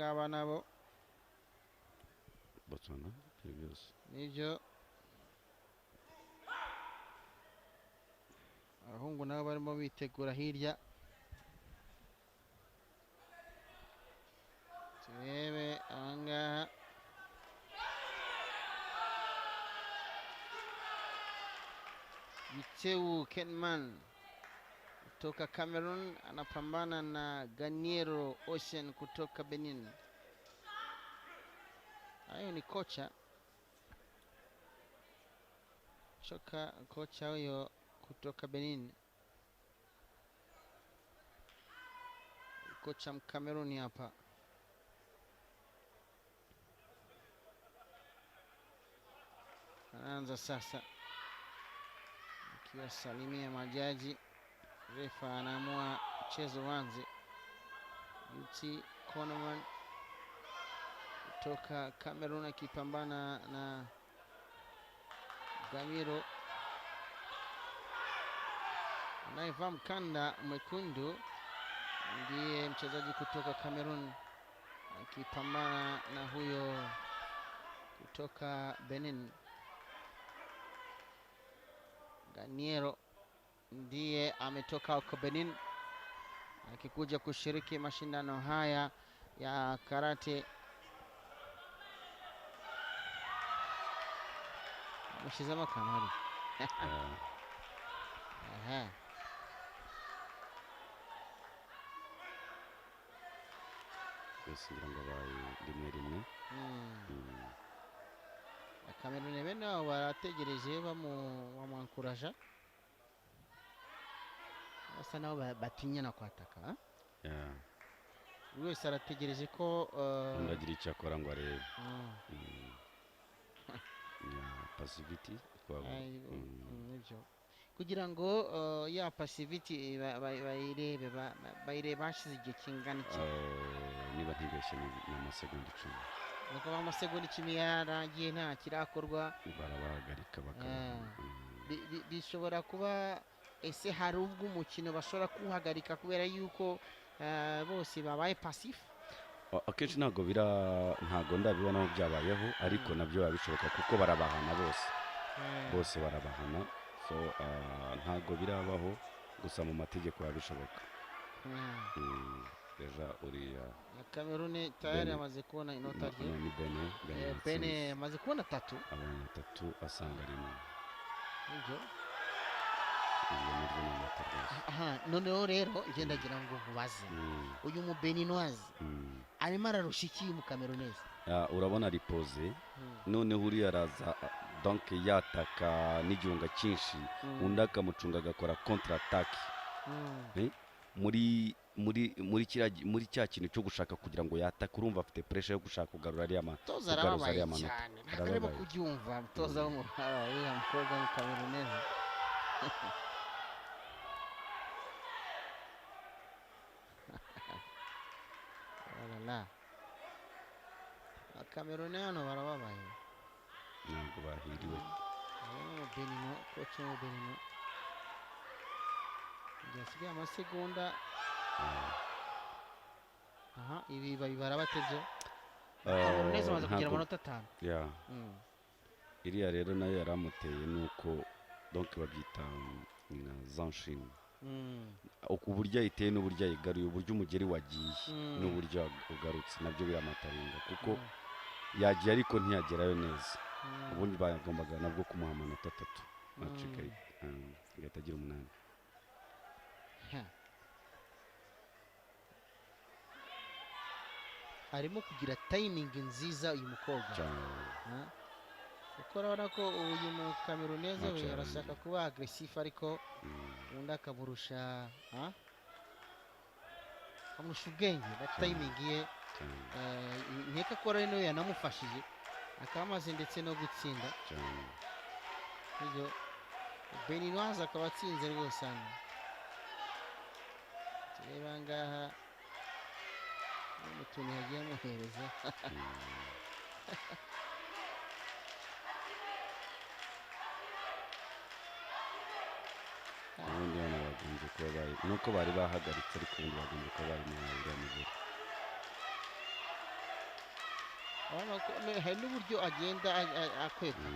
ngaba nabo Botswana byose nibyo abahungu nabo barimo bitegura hirya turebe ahangaha Gicheru Kenman kutoka Cameroon anapambana na Ganiero Ocean kutoka Benin. Hayo ni kocha huyo kutoka Benin, kocha Mkameruni hapa. Anaanza sasa akiwasalimia majaji. Refa anaamua mchezo uanze. UT Konoman kutoka Cameroon akipambana na Gamiro anayevaa mkanda mwekundu, ndiye mchezaji kutoka Cameroon akipambana na huyo kutoka Benin. Ganiero ndiye ametoka huko Benin akikuja kushiriki mashindano haya ya karate. Mshizama kamari. Aha. ngira ngo baye rimwe Cameroon bene abo barategereje bamwankuraja, basa nabo batinyana kwataka. Buri wese arategereje ko ndagira icyo akora ngo arebe passivity nibyo kugira ngo ya passivity bayirebe bashize igihe kingana iki. niba ntibeshye ni amasegonda 10. Nuko amasegonda 10 yarangiye nta kirakorwa, barabahagarika bishobora kuba ese hari ubwo umukino bashobora kuhagarika kubera yuko bose babaye passif. Akenshi ntago ndabibona aho byabayeho, ariko nabyo babishoboka kuko barabahana bose barabahana, so ntago birabaho, gusa mu mategeko babishoboka. Deja uriya Cameroon tayari amaze kubona inota rye. Ni Bene amaze kubona 3 abana 3 asanga rimwe. Nibyo aha noneho rero ngendagira ngo nkubaze uyu mu Beninoise arimo ararusha iki mu Cameroonese? Urabona ari pose, noneho uriya araza donc yataka n'igihunga cyinshi, undi akamucunga agakora contre attaque muri cya kintu cyo gushaka kugira ngo yatake. Urumva afite pressure yo gushaka kugarura ariya manota. Arimo kubyumva mutoza wo mu mukobwa mu Cameroonese. Wala Camerooniano barababaye, ntabwo bahiriwe. Benino, kocha wa Benino yasigaye amasegonda. Ibi barabatevye. Cameroonese amaze kugira amanota 5. Iriya rero nayo yaramuteye nuko donc babyita nka Zanshin. Uburyo ayiteye n'uburyo ayigaruye, uburyo umugeri wagiye n'uburyo ugarutse, nabyo biramataringa kuko yagiye ariko ntiyagerayo neza. Ubundi bagombaga nabwo kumuha amanota 3 acika igahita agira 8. Arimo kugira timing nziza uyu mukobwa kuko urabona ko uyu mu Cameroonese we arashaka kuba aggressive, ariko undi akamurusha ubwenge na timing ye. Nkeka ko rero yanamufashije akamaze ndetse no gutsinda. Ibyo Beninoise akaba atsinze rwose hano. Tureba ngaha utuntu yagiye amuhereza. ubundi hano bagombye kuba bari nuko bari bahagaritse, ariko ubundi bagombye kuba bari mu mwanya w'imibare. urabona ko hari n'uburyo agenda akwega